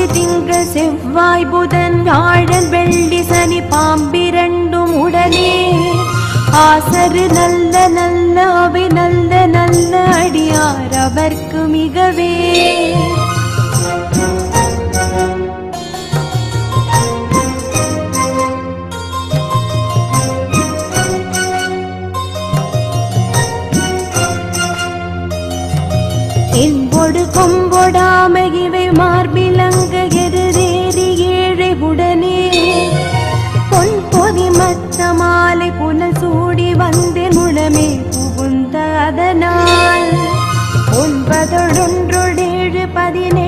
ஆதி திங்கள் செவ்வாய் புதன் வியாழன் வெள்ளி சனி பாம்பிரண்டும் உடனே ஆசரு நல்ல நல்ல அவை நல்ல நல்ல அடியார் அவர்க்கு மிகவே என்பொடு கொம்பொடாமகிவை மார்பிலங்க எருதேறி ஏழை உடனே பொன் பொதி மத்த மாலை புனல் சூடி வந்து முழமே புகுந்த அதனால் 9 1 7 17